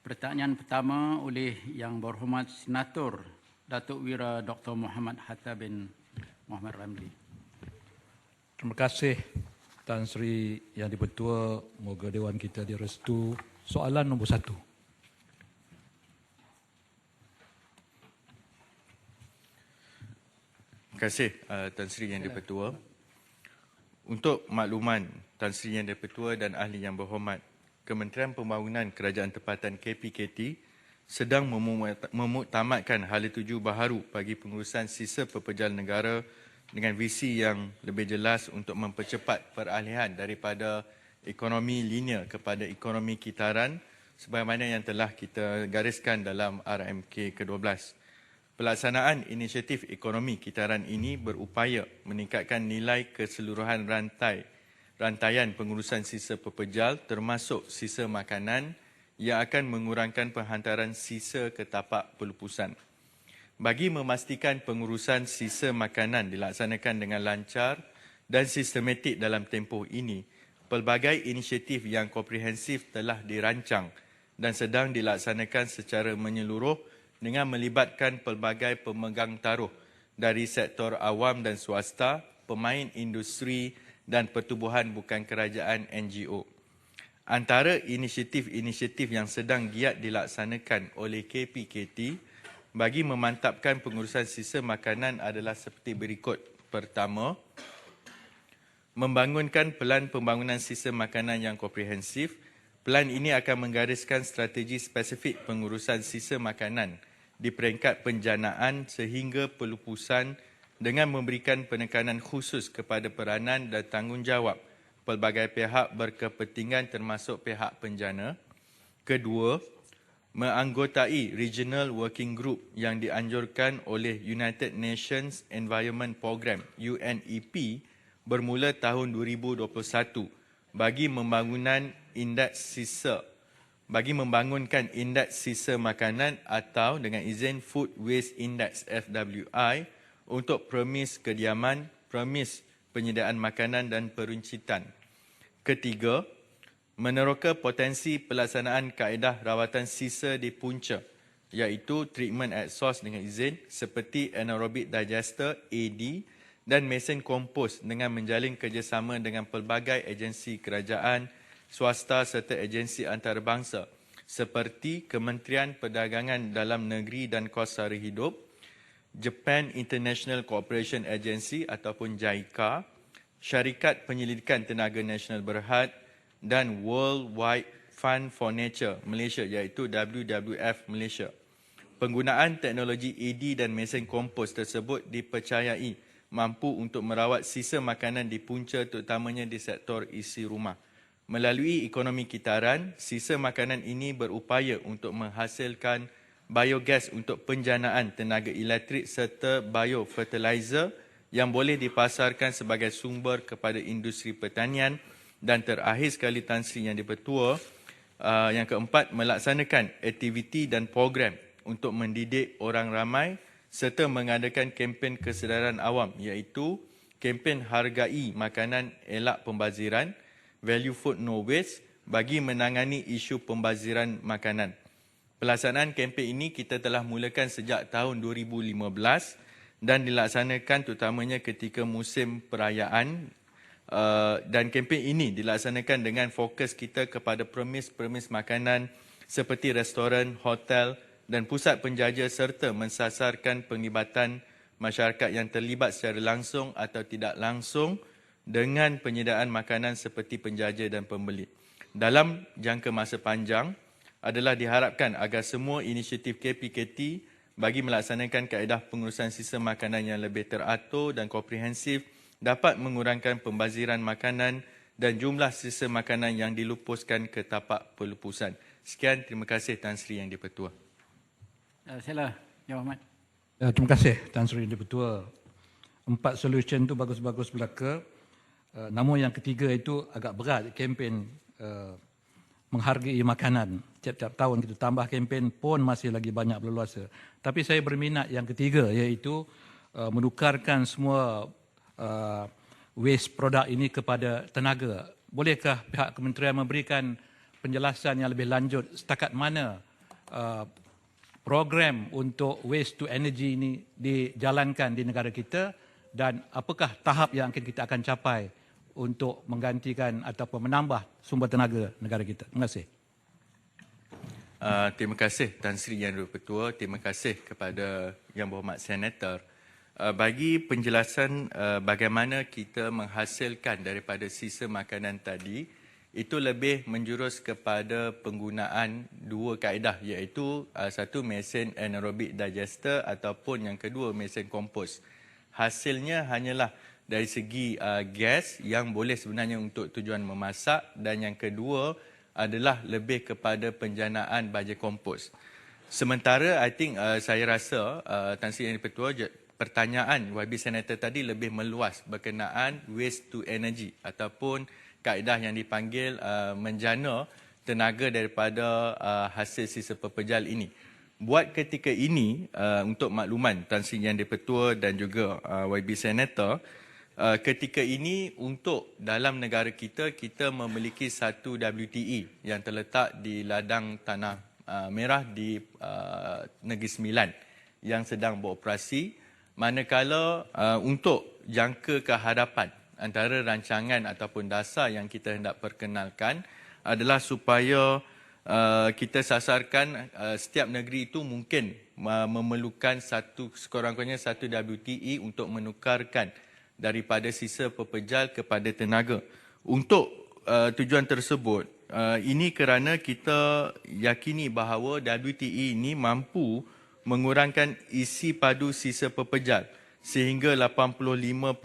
Pertanyaan pertama oleh Yang Berhormat Senator Datuk Wira Dr. Muhammad Hatta bin Muhammad Ramli. Terima kasih Tan Sri Yang Dipertua, moga Dewan kita direstu. Soalan nombor 1. Terima kasih Tan Sri Yang Dipertua. Untuk makluman Tan Sri Yang Dipertua dan ahli yang berhormat, Kementerian Pembangunan Kerajaan Tempatan KPKT sedang memuktamadkan hala tuju baharu bagi pengurusan sisa peperjalanan negara dengan visi yang lebih jelas untuk mempercepat peralihan daripada ekonomi linear kepada ekonomi kitaran sebagaimana yang telah kita gariskan dalam RMK ke-12. Pelaksanaan inisiatif ekonomi kitaran ini berupaya meningkatkan nilai keseluruhan rantaian pengurusan sisa pepejal termasuk sisa makanan yang akan mengurangkan penghantaran sisa ke tapak pelupusan. Bagi memastikan pengurusan sisa makanan dilaksanakan dengan lancar dan sistematik dalam tempoh ini, pelbagai inisiatif yang komprehensif telah dirancang dan sedang dilaksanakan secara menyeluruh dengan melibatkan pelbagai pemegang taruh dari sektor awam dan swasta, pemain industri dan pertubuhan bukan kerajaan NGO. Antara inisiatif-inisiatif yang sedang giat dilaksanakan oleh KPKT bagi memantapkan pengurusan sisa makanan adalah seperti berikut. Pertama, membangunkan pelan pembangunan sisa makanan yang komprehensif. Pelan ini akan menggariskan strategi spesifik pengurusan sisa makanan di peringkat penjanaan sehingga pelupusan dengan memberikan penekanan khusus kepada peranan dan tanggungjawab pelbagai pihak berkepentingan termasuk pihak penjana. Kedua, menganggotai Regional Working Group yang dianjurkan oleh United Nations Environment Programme UNEP bermula tahun 2021 bagi membangunkan indeks sisa makanan atau dengan izin Food Waste Index FWI untuk premis kediaman, premis penyediaan makanan dan peruncitan. Ketiga, meneroka potensi pelaksanaan kaedah rawatan sisa di punca iaitu treatment at source dengan izin seperti anaerobic digester AD dan mesin kompos dengan menjalin kerjasama dengan pelbagai agensi kerajaan, swasta serta agensi antarabangsa seperti Kementerian Perdagangan Dalam Negeri dan Kos Sara Hidup, Japan International Cooperation Agency ataupun JICA, Syarikat Penyelidikan Tenaga Nasional Berhad dan World Wide Fund for Nature Malaysia iaitu WWF Malaysia. Penggunaan teknologi AD dan mesin kompos tersebut dipercayai mampu untuk merawat sisa makanan di punca terutamanya di sektor isi rumah. Melalui ekonomi kitaran, sisa makanan ini berupaya untuk menghasilkan biogas untuk penjanaan tenaga elektrik serta biofertilizer yang boleh dipasarkan sebagai sumber kepada industri pertanian. Dan terakhir sekali Tan Sri Yang Dipertua, yang keempat, melaksanakan aktiviti dan program untuk mendidik orang ramai serta mengadakan kempen kesedaran awam iaitu kempen hargai makanan elak pembaziran, Value Food No Waste bagi menangani isu pembaziran makanan. Pelaksanaan kempen ini kita telah mulakan sejak tahun 2015 dan dilaksanakan terutamanya ketika musim perayaan dan kempen ini dilaksanakan dengan fokus kita kepada premis-premis makanan seperti restoran, hotel dan pusat penjaja serta mensasarkan penglibatan masyarakat yang terlibat secara langsung atau tidak langsung dengan penyediaan makanan seperti penjaja dan pembeli. Dalam jangka masa panjang, adalah diharapkan agar semua inisiatif KPKT bagi melaksanakan kaedah pengurusan sisa makanan yang lebih teratur dan komprehensif dapat mengurangkan pembaziran makanan dan jumlah sisa makanan yang dilupuskan ke tapak pelupusan. Sekian, terima kasih Tan Sri Yang Dipertua. Sila, Yang Berhormat. Terima kasih Tan Sri Yang Dipertua. 4 solution tu bagus-bagus belaka. Namun yang ketiga itu agak berat, kempen menghargai makanan. Tiap-tiap tahun kita tambah kempen pun masih lagi banyak berluasa. Tapi saya berminat yang ketiga iaitu menukarkan semua waste produk ini kepada tenaga. Bolehkah pihak kementerian memberikan penjelasan yang lebih lanjut setakat mana program untuk waste to energy ini dijalankan di negara kita dan apakah tahap yang kita akan capai untuk menggantikan ataupun menambah sumber tenaga negara kita. Terima kasih. Terima kasih Tan Sri Yang Dipertua. Terima kasih kepada Yang Berhormat Senator. Bagi penjelasan bagaimana kita menghasilkan daripada sisa makanan tadi, itu lebih menjurus kepada penggunaan dua kaedah, iaitu satu mesin anaerobic digester ataupun yang kedua mesin kompos. Hasilnya hanyalah dari segi gas yang boleh sebenarnya untuk tujuan memasak, dan yang kedua adalah lebih kepada penjanaan baja kompos. Sementara I think saya rasa Tan Sri Yang Dipertua, pertanyaan YB Senator tadi lebih meluas berkenaan waste to energy ataupun kaedah yang dipanggil menjana tenaga daripada hasil sisa pepejal ini. Buat ketika ini, untuk makluman Tan Sri Yang Dipertua dan juga YB Senator, ketika ini untuk dalam negara kita, kita memiliki satu WTE yang terletak di ladang Tanah Merah di Negeri Sembilan yang sedang beroperasi. Manakala untuk jangka ke hadapan, antara rancangan ataupun dasar yang kita hendak perkenalkan adalah supaya kita sasarkan setiap negeri itu mungkin memerlukan sekurang-kurangnya satu WTE untuk menukarkan daripada sisa pepejal kepada tenaga. Untuk tujuan tersebut, ini kerana kita yakini bahawa WTE ini mampu mengurangkan isi padu sisa pepejal sehingga 85%,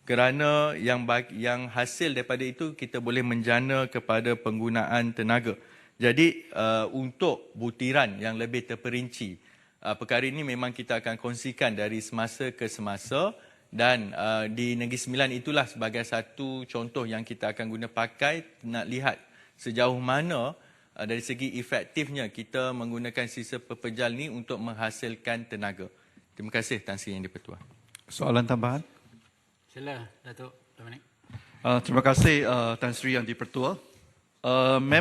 kerana yang hasil daripada itu kita boleh menjana kepada penggunaan tenaga. Jadi untuk butiran yang lebih terperinci, perkara ini memang kita akan kongsikan dari semasa ke semasa, dan di Negeri Sembilan itulah sebagai satu contoh yang kita akan guna pakai, nak lihat sejauh mana dari segi efektifnya kita menggunakan sisa pepejal ni untuk menghasilkan tenaga. Terima kasih Tan Sri Yang Dipertua. Soalan tambahan? Sila, Datuk Dominic. Terima kasih Tan Sri Yang Dipertua.